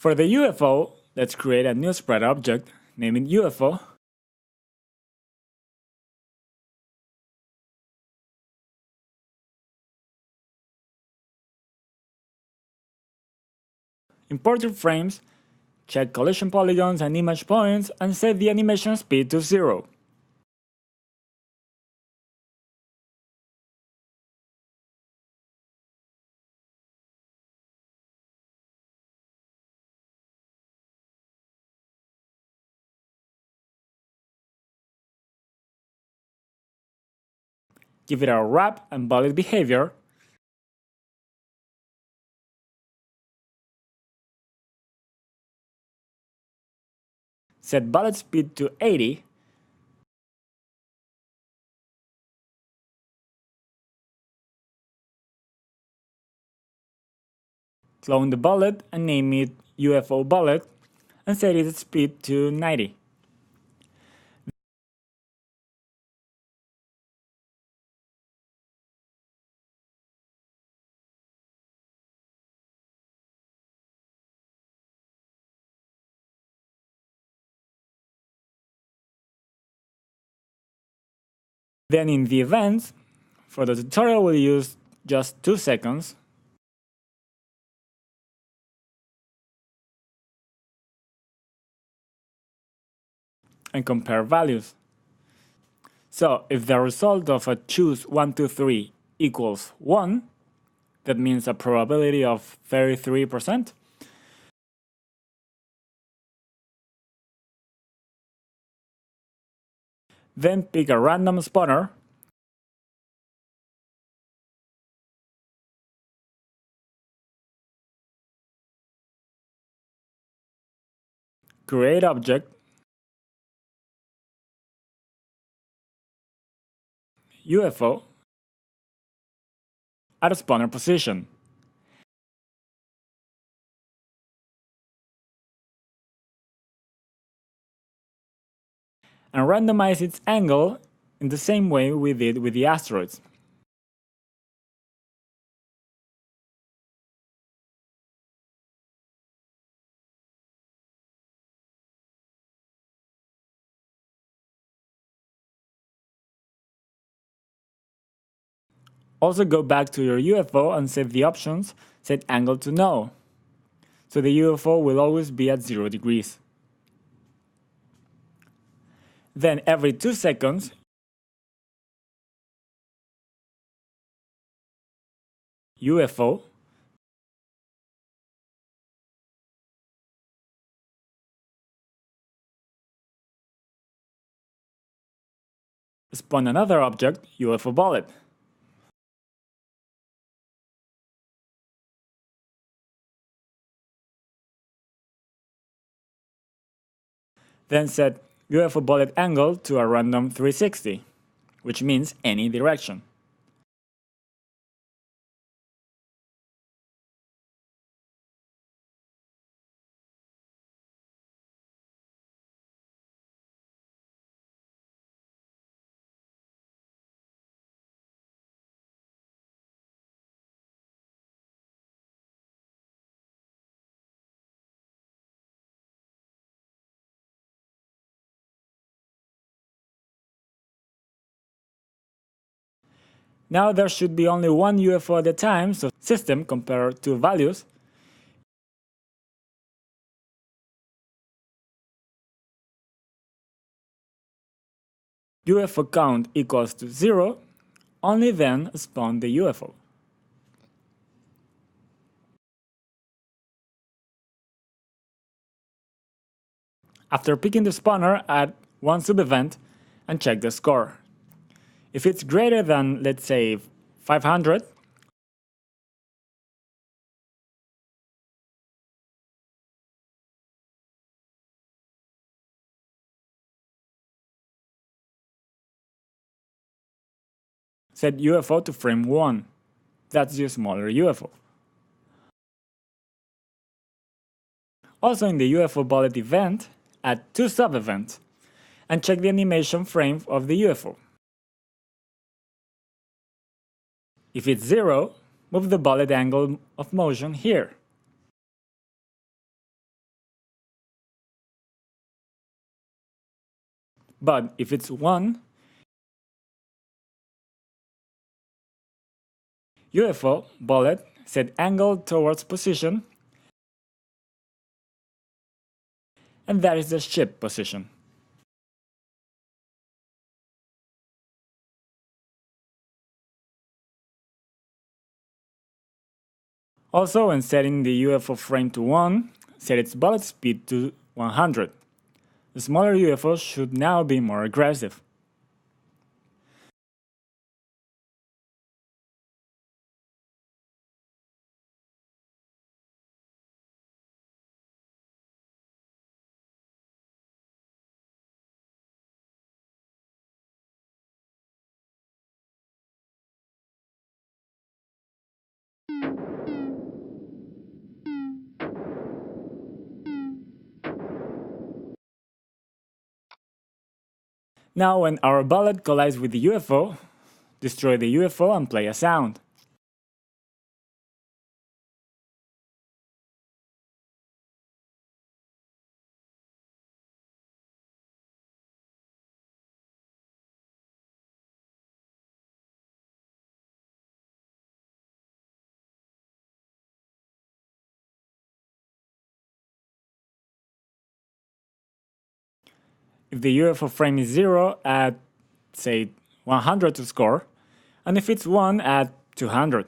For the UFO, let's create a new spread object, name it UFO, import your frames, check collision polygons and image points, and set the animation speed to 0. Give it a wrap and bullet behavior. Set bullet speed to 80. Clone the bullet and name it UFO bullet and set its speed to 90. Then in the events, for the tutorial we'll use just 2 seconds. And compare values. So if the result of a choose 1, 2, 3 equals 1, that means a probability of 33%. Then pick a random spawner. Create object. UFO. At a spawner position. And randomize its angle in the same way we did with the asteroids. Also go back to your UFO and set the options, set angle to no. So the UFO will always be at 0 degrees. Then every 2 seconds, UFO, spawn another object, UFO bullet. Then set UFO bullet angle to a random 360, which means any direction. Now there should be only one UFO at a time, so system compare two values. UFO count equals to 0, only then spawn the UFO. After picking the spawner, add one sub-event and check the score. If it's greater than, let's say, 500, set UFO to frame 1. That's your smaller UFO. Also in the UFO bullet event, add two sub-events and check the animation frame of the UFO. If it's 0, move the bullet angle of motion here. But if it's 1, UFO bullet set angle towards position, and that is the ship position. Also, when setting the UFO frame to 1, set its bullet speed to 100. The smaller UFOs should now be more aggressive. Now when our bullet collides with the UFO, destroy the UFO and play a sound. If the UFO frame is 0, add, say, 100 to score, and if it's 1, add 200.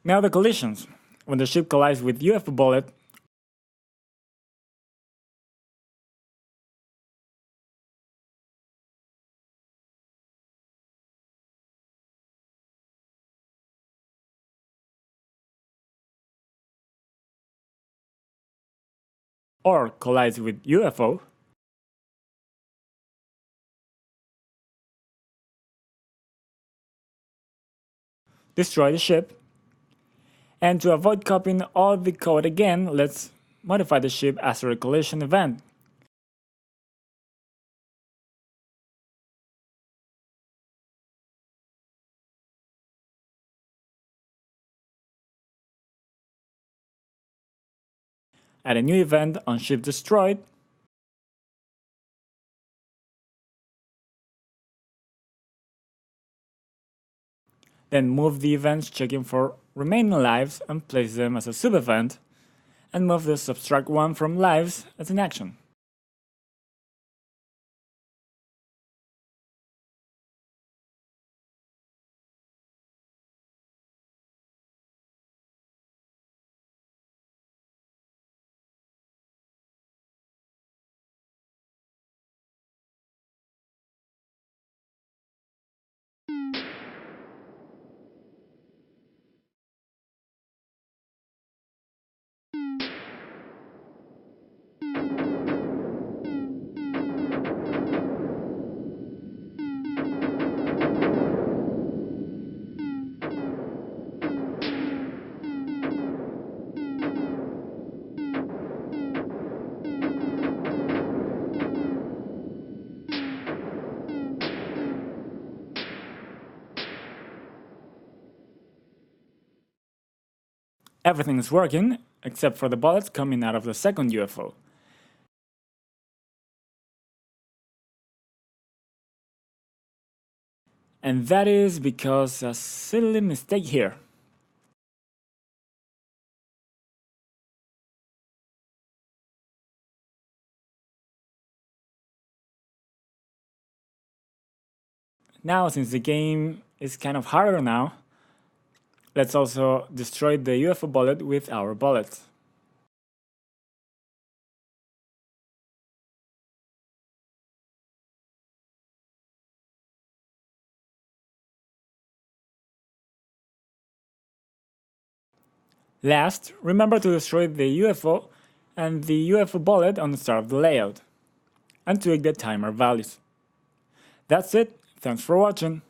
Now the collisions. When the ship collides with UFO bullet, or collides with UFO, destroy the ship. And to avoid copying all the code again, let's modify the ship after a collision event. Add a new event on ship destroyed, then move the events checking for remaining lives and place them as a sub-event, and move the subtract 1 from lives as an action. Everything is working, except for the bullets coming out of the second UFO. And that is because a silly mistake here. Now, since the game is kind of harder now, let's also destroy the UFO bullet with our bullets. Last, remember to destroy the UFO and the UFO bullet on the start of the layout, and tweak the timer values. That's it, thanks for watching.